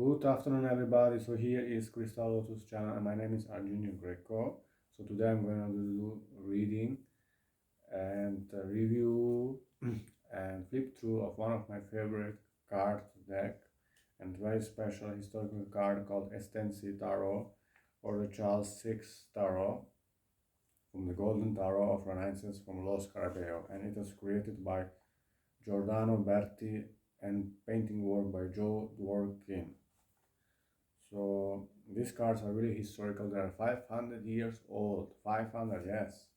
Good afternoon, everybody. So here is Crystal Lotus channel, and my name is Arjun Greco. So today I'm going to do reading and review and flip through of one of my favorite card deck and very special historical card called Estensi Tarot, or the Charles VI Tarot, from the Golden Tarot of Renaissance from Los Carabeo, and it was created by Giordano Berti and painting work by Joe Dworkin. So these cards are really historical. They are 500 years old. 500, yes.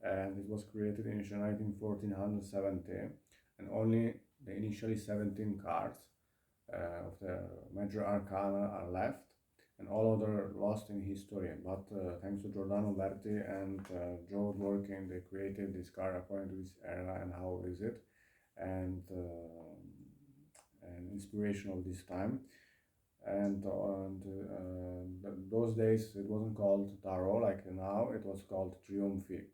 And it was created in 1470, and only the initially 17 cards of the major arcana are left, and all other lost in history. But thanks to Giordano Berti and Joe Dworkin, they created this card according to this era and how is it, and an inspiration of this time. And those days it wasn't called tarot like now, it was called trionfi.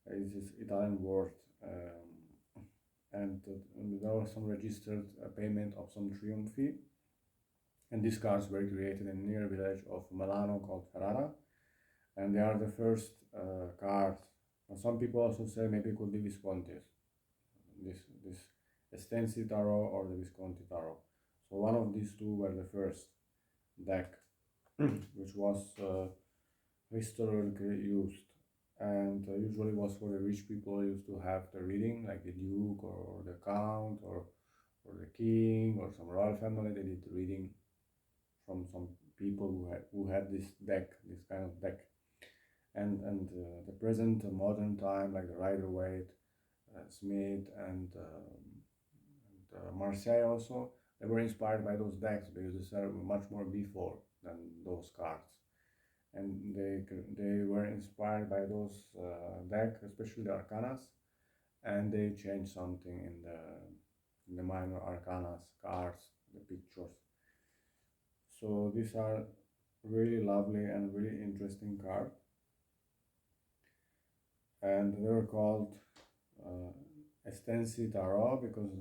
It is Italian word, and there was some registered payment of some trionfi, and these cards were created in a near village of Milano called Ferrara, and they are the first cards. And some people also say maybe it could be Visconti's, this Estensi tarot or the Visconti tarot. So one of these two were the first deck which was historically used, and usually was for the rich people used to have the reading, like the duke or the count or the king or some royal family. They did reading from some people who had this deck, this kind of deck. And the present modern time, like the Rider-Waite, Smith, and Marseille also, they were inspired by those decks because they started much more before than those cards, and they were inspired by those decks, especially the arcanas, and they changed something in the minor arcanas, cards, the pictures. So these are really lovely and really interesting cards, and they were called Estensi Tarot because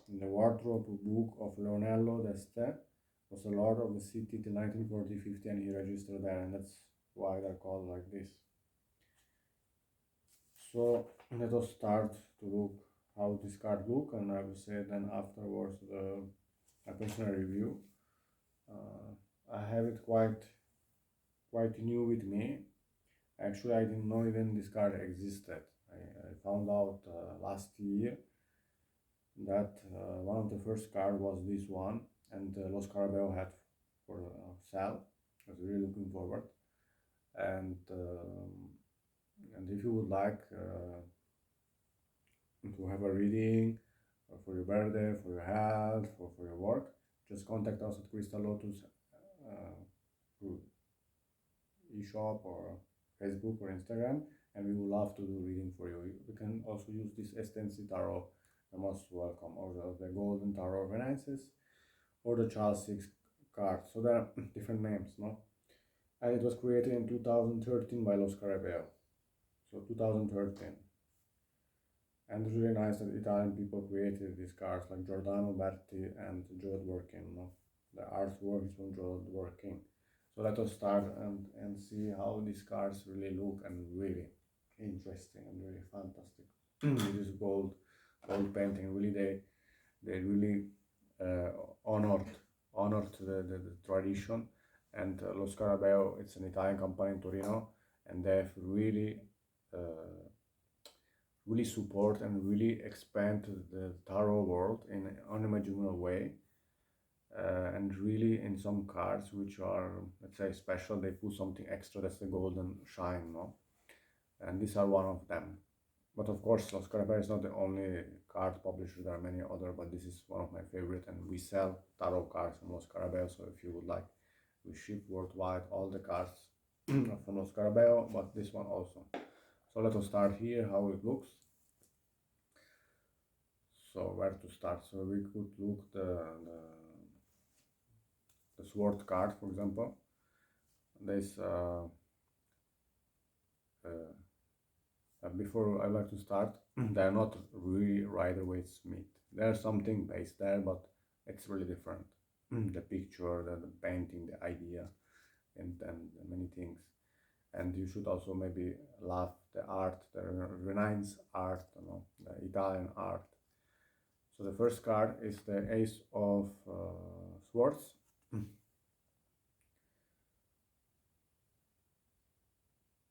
in the wardrobe book of Leonello d'Este was a lord of the city till 1940-50, and he registered there, and that's why they're called like this. So let us start to look how this card look, and I will say then afterwards my personal review. I have it quite new with me. Actually, I didn't know even this card existed. I found out last year that one of the first cards was this one, and Los Carabeo had for sale. I was really looking forward, and if you would like to have a reading for your birthday, for your health, for your work, just contact us at Crystal Lotus through eShop or Facebook or Instagram, and we would love to do reading for you. We can also use this Estensi Tarot, you're most welcome, or the Golden Tarot Renaissance, or the Charles VI card. So there are different names, no? And it was created in 2013 by Los Carabeo. So 2013. And it's really nice that Italian people created these cards, like Giordano Berti and Joe Dworkin, no? The artwork is from Joe Dworkin. So let us start and see how these cards really look, and really interesting and really fantastic. This is gold painting. Really, they really honored the tradition. And Lo Scarabeo, it's an Italian company in Torino, and they've really support and really expand the tarot world in an unimaginable way. And really, in some cards which are, let's say, special, they put something extra. That's the golden shine, no? And these are one of them. But of course, Los Carabeo is not the only card publisher. There are many other, but this is one of my favorite, and we sell tarot cards from Los Carabeo. So if you would like, we ship worldwide all the cards from Los Carabeo, but this one also. So let us start here, how it looks. So where to start? So we could look the sword card, for example. This before I like to start, they are not really Rider-Waite Smith. There's something based there, but it's really different. The picture, the painting, the idea, and many things. And you should also maybe love the art, the Renaissance art, the Italian art. So the first card is the Ace of Swords.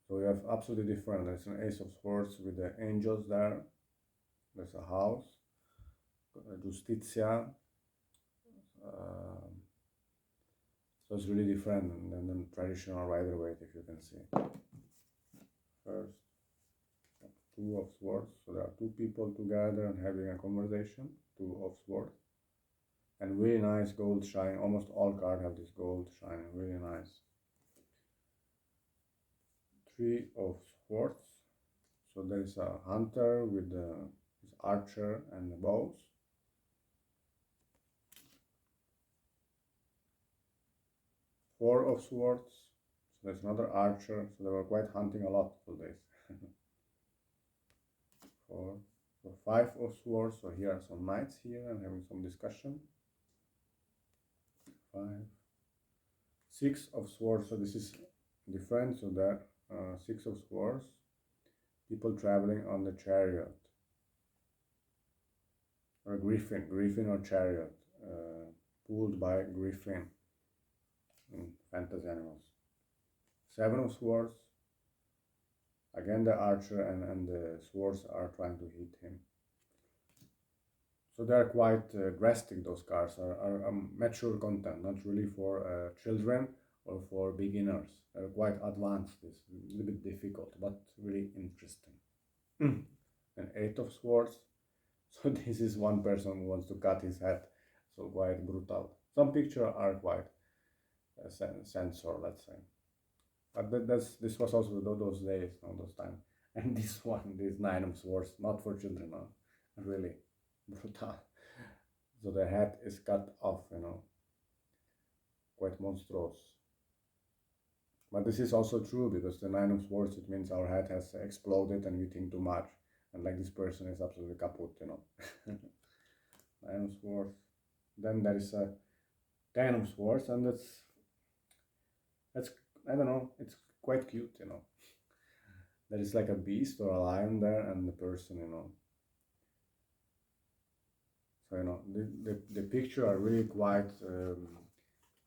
So we have absolutely different. There's an Ace of Swords with the angels there. There's a house, Justitia. So it's really different than the traditional Rider-Waite, if you can see. First, Two of Swords. So there are two people together and having a conversation. Two of Swords. And really nice gold shine. Almost all cards have this gold shine. Really nice. Three of Swords. So there is a hunter with his archer and the bows. Four of Swords. So there's another archer. So they were quite hunting a lot for this. Four. So Five of Swords. So here are some knights here and having some discussion. Five. Six of Swords. So this is different. So there Six of Swords. People traveling on the chariot. Or griffin or chariot. Pulled by griffin. Fantasy animals. Seven of Swords. Again the archer and the swords are trying to hit him. So they are quite drastic, those cards are mature content, not really for children or for beginners. They're quite advanced, it's a little bit difficult, but really interesting. And Eight of Swords. So this is one person who wants to cut his head, so quite brutal. Some pictures are quite censor, let's say. But this was also those days, those times. And this one, this Nine of Swords, not for children, no? Really brutal. So the head is cut off, quite monstrous. But this is also true because the Nine of Swords, it means our head has exploded and we think too much. And like this person is absolutely kaput, Nine of Swords. Then there is a Ten of Swords, and that's I don't know, it's quite cute, There is like a beast or a lion there and the person, So, the picture are really quite,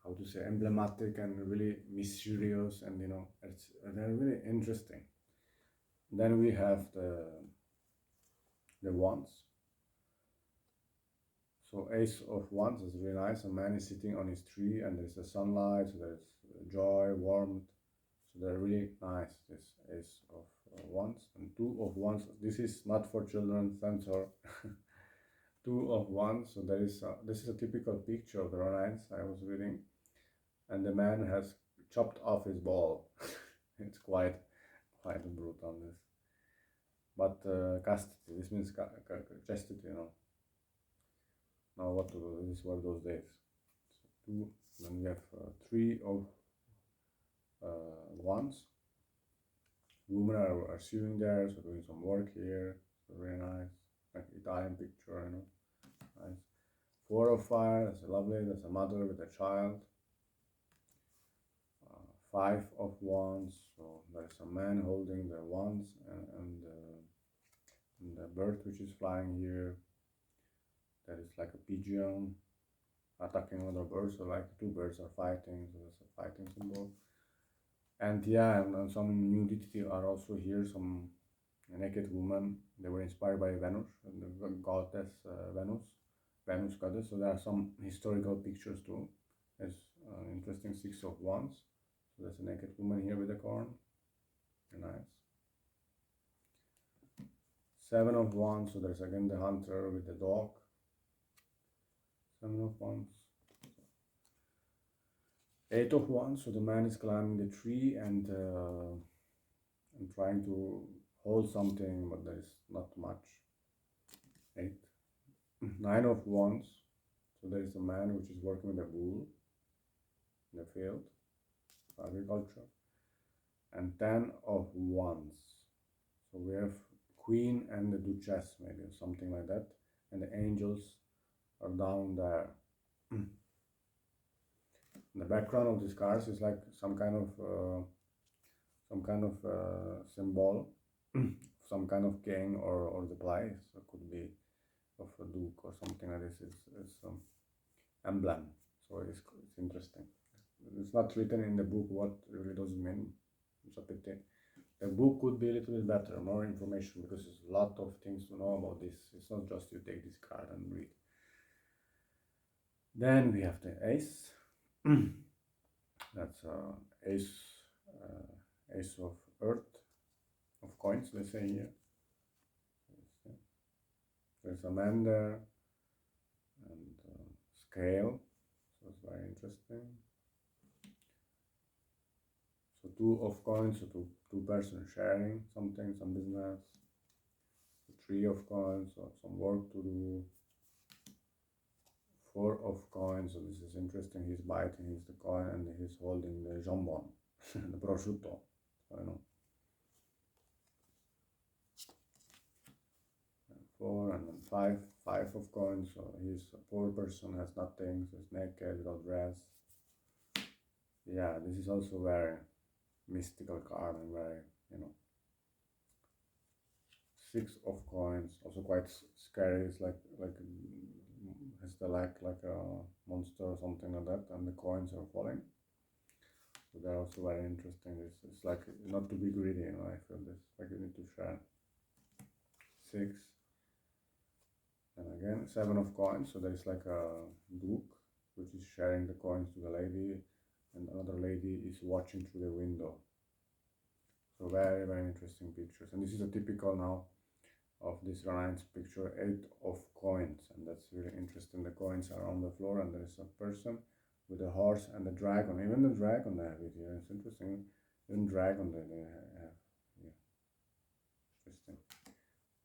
how to say, emblematic and really mysterious, and, they're really interesting. Then we have the wands. So Ace of Wands is really nice. A man is sitting on his tree and there's the sunlight, so there's joy, warmth. So they're really nice, this Ace of Wands. And Two of Wands, this is not for children, censor. Two of Wands, so this is a typical picture of the Renaissance I was reading. And the man has chopped off his ball. It's quite brutal, this. But chastity, this means chastity, Now what to do, this were those days. So two, then we have Three of Wands. Women are sewing there, so doing some work here. So very nice, like Italian picture, Nice. Four of Fire, that's lovely. That's a mother with a child. Five of Wands, so there's a man holding the wands and the bird which is flying here. That is like a pigeon attacking another bird, so like two birds are fighting, so that's a fighting symbol. And yeah, and some nudity are also here, some naked woman. They were inspired by Venus, the goddess Venus goddess. So there are some historical pictures too. There's an interesting Six of Wands. So there's a naked woman here with a corn. Very nice. Seven of Wands. So there's again the hunter with the dog. Seven of Wands. Eight of Wands. So the man is climbing the tree and trying to hold something, but there is not much. Eight. Nine of Wands. So there is a man which is working with a bull in the field, agriculture. And 10 of Wands. So we have Queen and the Duchess, maybe something like that. and the angels are down there. The background of these cards is like some kind of symbol, some kind of king or the place. So it could be of a duke or something like this. It's emblem. So it's interesting. It's not written in the book what really does it mean. It's a pity. The book could be a little bit better, more information, because there's a lot of things to know about this. It's not just you take this card and read. Then we have the ace. That's ace of earth, of coins, let's say here. There's a man there, and scale, so it's very interesting. So two of coins, so two persons sharing something, some business. So three of coins, so some work to do. Four of coins, so this is interesting. He's biting the coin and he's holding the jambon, the prosciutto. So, you know. Four, and then five of coins. So he's a poor person, has nothing, so he's naked, without dress. Yeah, this is also very mystical card and very, you know. Six of coins, also quite scary. It's like has the leg like a monster or something like that, and the coins are falling. So they're also very interesting. It's like not to be greedy, you know. I feel this like you need to share. Six, and again seven of coins. So there's like a duke which is sharing the coins to the lady, and another lady is watching through the window. So very, very interesting pictures. And this is a typical now of this Renaissance picture, 8 of coins, and that's really interesting. The coins are on the floor, and there is a person with a horse and a dragon. Even the dragon they have it here. It's interesting. Even dragon they have. Yeah, interesting.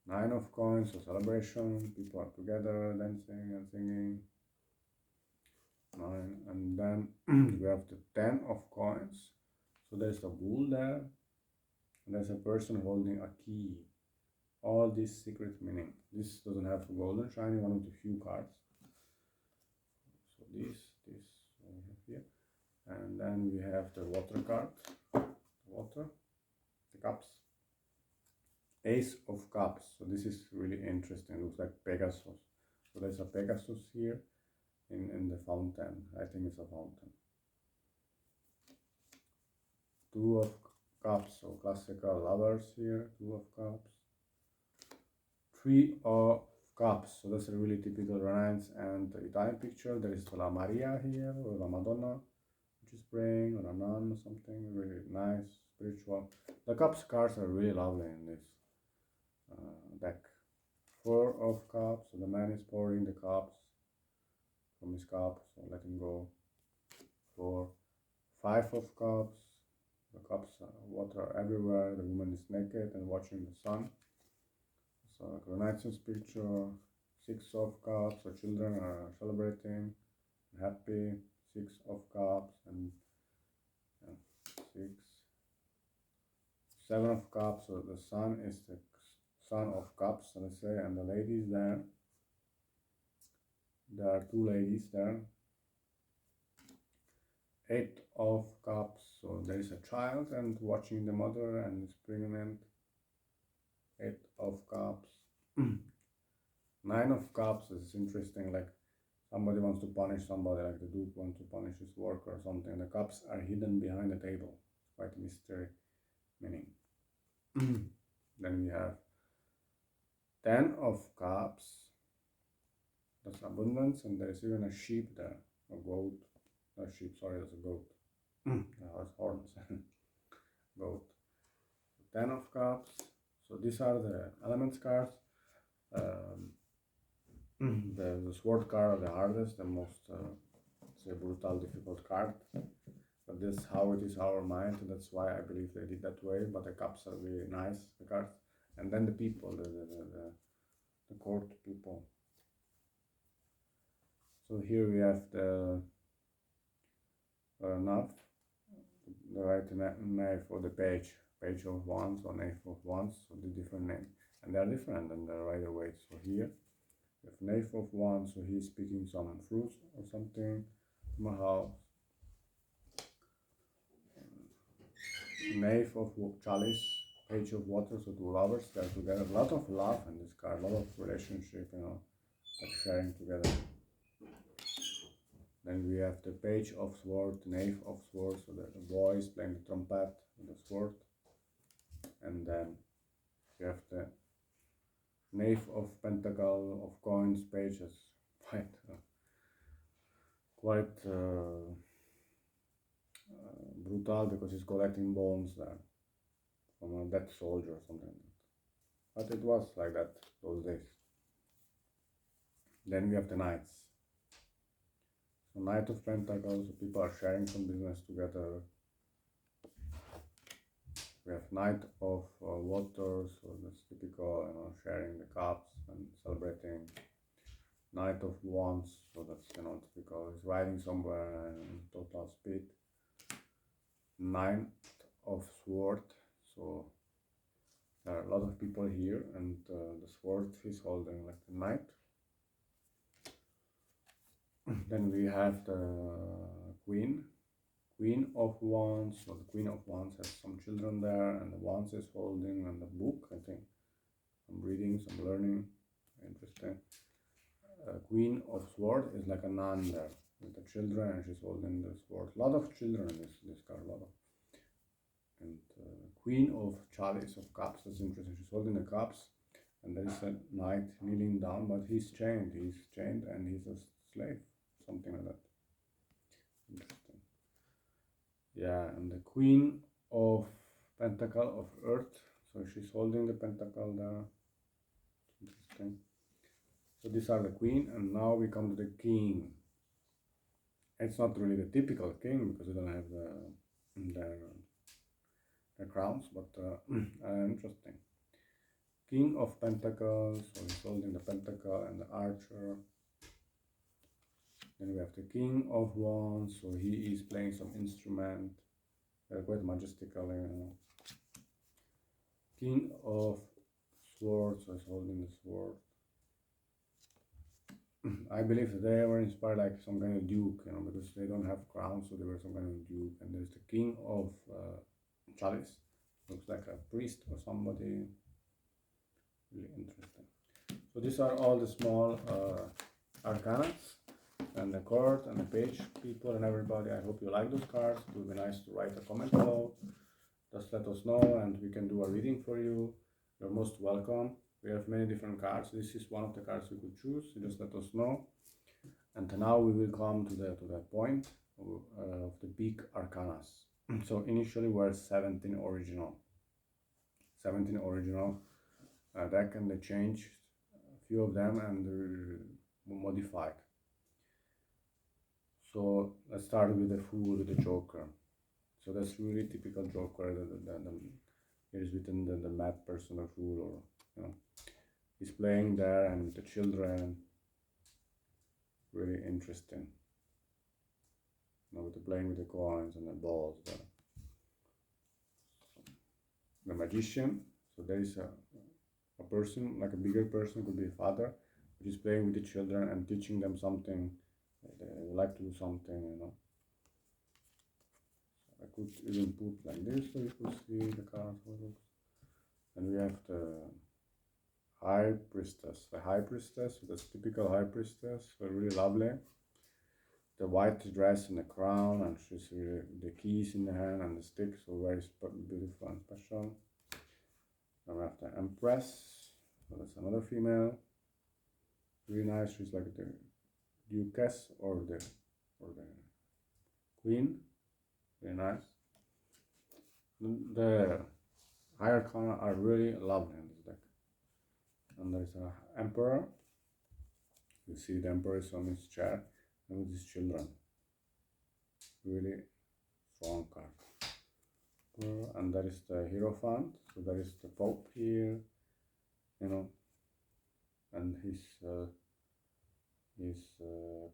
9 of coins, so celebration. People are together, dancing and singing. 9, and then we have the 10 of coins. So there's a bull there, and there's a person holding a key. All this secret meaning. This doesn't have a golden shiny, one of the few cards. So this we have here, and then we have the water card. Water, the cups. Ace of cups. So this is really interesting. It looks like Pegasus. So there's a Pegasus here in the fountain. I think it's a fountain. 2 of cups. So classical lovers here. 2 of cups. 3 of cups, so that's a really typical Renaissance and Italian picture. There is La Maria here, or La Madonna, which is praying, or a nun, or something really nice, spiritual. The cups cards are really lovely in this deck. 4 of cups, so the man is pouring the cups from his cup, so letting go. 4, 5 of cups, the cups, water everywhere, the woman is naked and watching the sun. So Renaissance picture. 6 of cups, so children are celebrating, happy. 6 of cups, and 6, 7 of cups, so the sun is the son of cups, so let's say, and the ladies there. There are 2 ladies there. 8 of cups, so there is a child and watching the mother and is pregnant. 8 of cups. 9 of cups is interesting, like somebody wants to punish somebody, like the duke wants to punish his worker or something. The cups are hidden behind the table. It's quite a mystery meaning. Then we have 10 of cups. That's abundance, and there's even a sheep there, a goat. No sheep, sorry, that's a goat. That has horns. Goat. 10 of cups. So these are the elements cards. The sword card are the hardest, the most say brutal, difficult card. But this is how it is our mind, and that's why I believe they did that way. But the cups are really nice, the cards. And then the people, the court people. So here we have the knave, the right knave for the page of wands or knave of wands, so the different name, and they are different and they're right away. So here We have Knave of Wands, so he's picking some fruits or something from a house. Knave of Chalice, Page of Water, so two lovers, they're together. A lot of love in this card, a lot of relationship, like sharing together. Then we have the Page of Sword, Knave of Swords, so the boy is playing the trumpet with the sword. And then we have the Knave of Pentacle of Coins, pages, quite brutal, because he's collecting bones there from a dead soldier or something like that. But it was like that those days. Then we have the Knights. So Knight of Pentacles, so people are sharing some business together. We have Knight of Waters, so that's typical, sharing the cups and celebrating. Knight of Wands, so that's typical, he's riding somewhere in total speed. Knight of Sword, so there are a lot of people here, and the sword he's holding like the knight. Then we have the Queen of Wands, so the Queen of Wands has some children there, and the Wands is holding and the book, I think, some reading, some learning, interesting. Queen of Sword is like a nun there with the children, and she's holding the sword. A lot of children in this card, a lot of. And Queen of Chalice of Cups, that's interesting. She's holding the cups, and there is a knight kneeling down, but he's chained. He's chained, and he's a slave, something like that. Interesting. Yeah, and the Queen of Pentacle of Earth, so she's holding the pentacle there. Interesting. So these are the Queen, and now we come to the King. It's not really the typical king, because they don't have the crowns, but interesting. King of Pentacles, so he's holding the pentacle and the archer. Then we have the King of Wands, so he is playing some instrument, quite majestically. King of Swords, so he's holding the sword. I believe that they were inspired like some kind of duke, because they don't have crowns, so they were some kind of duke. And there's the King of Chalice, looks like a priest or somebody. Really interesting. So these are all the small arcanas, and the court and the page people and everybody. I hope you like those cards. It would be nice to write a comment below. Just let us know, and we can do a reading for you. You're most welcome. We have many different cards. This is one of the cards you could choose. You just let us know. And now we will come to the point of the big arcanas. So initially were 17 original. 17 original deck, and they changed a few of them and they're modified. So let's start with the Fool, with the Joker. So that's really typical Joker. Here is written the mad person or fool, or he's playing there, and with the children. Really interesting. With the playing with the coins and the balls there. The Magician. So there is a person, like a bigger person, could be a father, which is playing with the children and teaching them something. They like to do something, I could even put like this, so you could see the cards. And we have the High Priestess. The High Priestess, that's typical High Priestess, so really lovely. The white dress and the crown, and she's really the keys in the hand and the stick, so very beautiful and special. Then we have the Empress, so that's another female. Really nice. She's like the Duchess or the Queen. Very nice. The high arcana are really lovely in this deck. And there's an Emperor. You see the Emperor is on his chair and with his children. Really strong card. And there is the Hierophant. So there is the Pope here, and his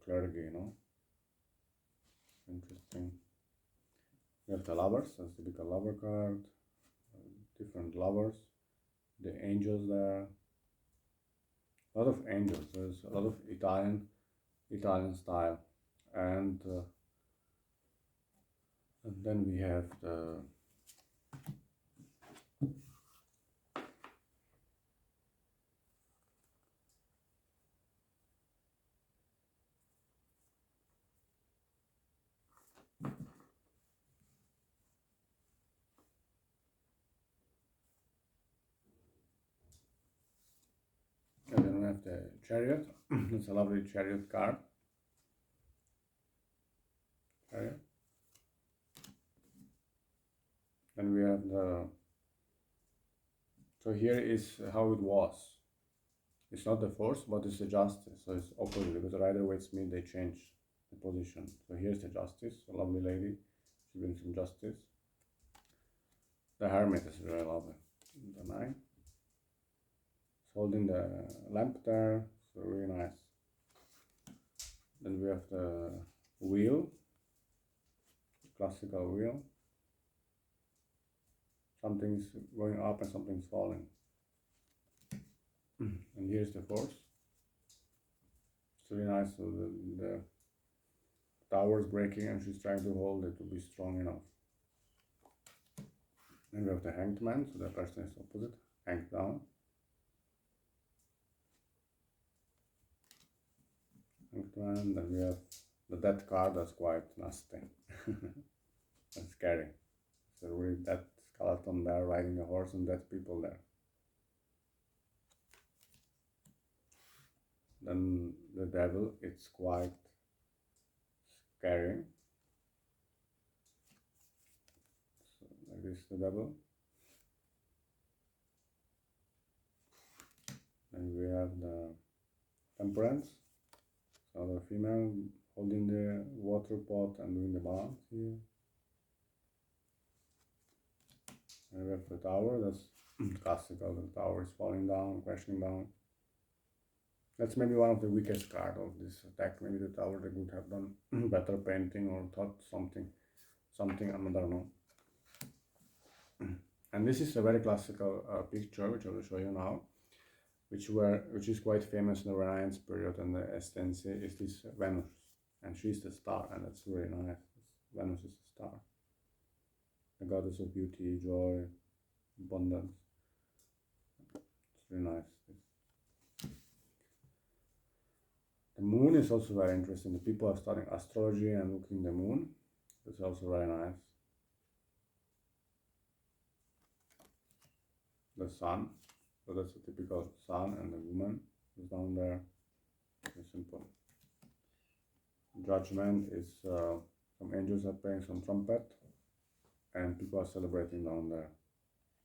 clergy, Interesting. We have the Lovers, that's the typical lover card. Different lovers. The angels there. a lot of angels. There's a lot of Italian style, and then we have the and then we have the chariot. It's a lovely chariot car. Chariot. Then we have the. So here is how it was. It's not the force, but it's the justice. So it's opposite because the rider waits mean they change the position. So here's the justice, a lovely lady. She brings some justice. The hermit is very lovely. The nine. It's holding the lamp there, so really nice. Then we have the wheel, classical wheel. Something's going up and something's falling. And here's the force. It's really nice. So the tower is breaking and she's trying to hold it to be strong enough. Then we have the hanged man, so the person is opposite, hanged down. Hanged man, then we have the dead card, that's quite nasty. That's scary. So really dead skeleton there riding a horse and dead people there. Then the devil, it's quite scary. So like this, the devil. Then we have the temperance, so the female holding the water pot and doing the balance here. And we have the tower, that's classical, the tower is falling down, crashing down. That's maybe one of the weakest cards of this deck. Maybe the tower they would have done better painting or thought something, I don't know. And this is a very classical picture, which I will show you now, which is quite famous in the Renaissance period and the Estensi, is this Venus, and she's the star, and that's really nice. Venus is the star, the goddess of beauty, joy, abundance. It's really nice. The moon is also very interesting. The people are studying astrology and looking at the moon. It's also very nice. The sun, so that's a typical sun, and the woman is down there. Very simple. Judgment is some angels are playing some trumpet, and people are celebrating down there.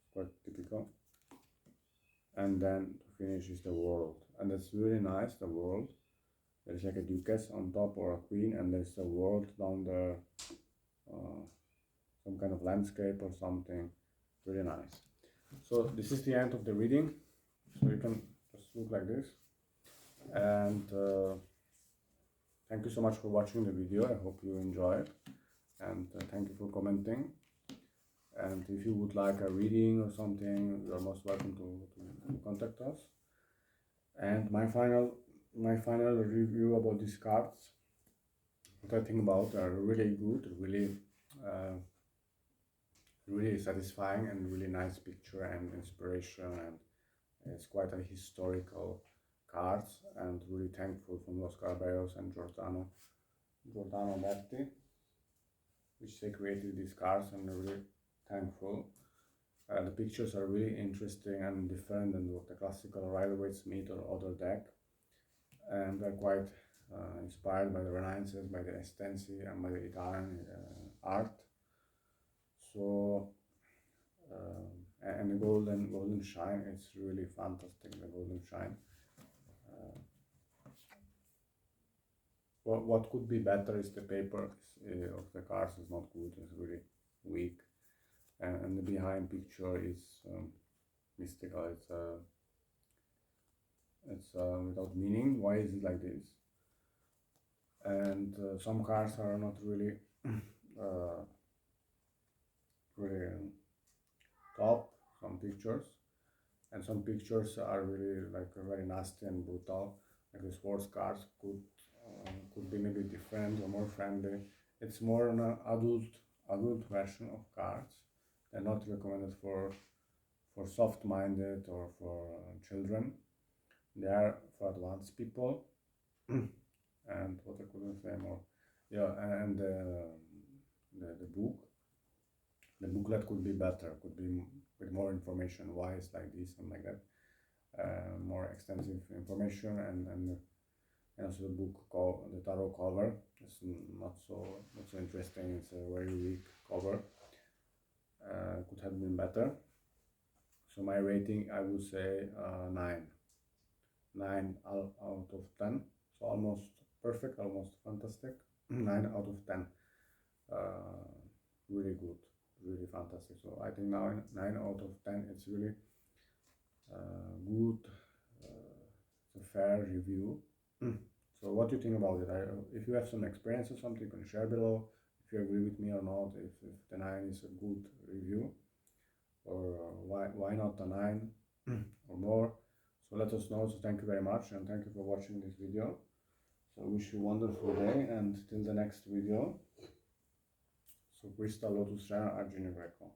It's quite typical. And then to finish is the world, and that's really nice. The world. There's like a duchess on top or a queen, and there's a world down there, some kind of landscape or something. Really nice. So this is the end of the reading. So you can just look like this. And thank you so much for watching the video. I hope you enjoyed, and thank you for commenting. And if you would like a reading or something, you are most welcome to contact us. And my final review about these cards, what I think about, are really good, really satisfying, and really nice picture and inspiration, and it's quite a historical cards, and really thankful from Los Carballos and Giordano Berti, which they created these cards, and really thankful. The pictures are really interesting and different than what the classical Rider-Waite Smith or other deck, and they're quite inspired by the Renaissance, by the Estensi, and by the Italian art. So and the golden shine, it's really fantastic. The golden shine. What could be better is the paper of the cards is not good. It's really weak, and the behind picture is mystical. It's without meaning. Why is it like this? And some cards are not really really top, some pictures, and some pictures are really like very nasty and brutal. Like the sports cars could be maybe different or more friendly. It's more an adult version of cars. They're not recommended for soft-minded or for children. They are for advanced people. And what I couldn't say more. Yeah, and the book, the booklet could be better, could be with more information. Why it's like this and like that. More extensive information, and also the book called the tarot cover. It's not so interesting. It's a very weak cover. Could have been better. So my rating, I would say 9 out of 10. So almost perfect, almost fantastic. 9 out of 10. Uh, Really good, really fantastic. So I think now 9 out of 10. It's really good. It's a fair review. So what do you think about it? If you have some experience or something, you can share below. If you agree with me or not. If the 9 is a good review, or why not a 9 or more. So let us know. So thank you very much, and thank you for watching this video. So wish you a wonderful day, and till the next video. So Crystal Lotus Shana Arjuna Greco.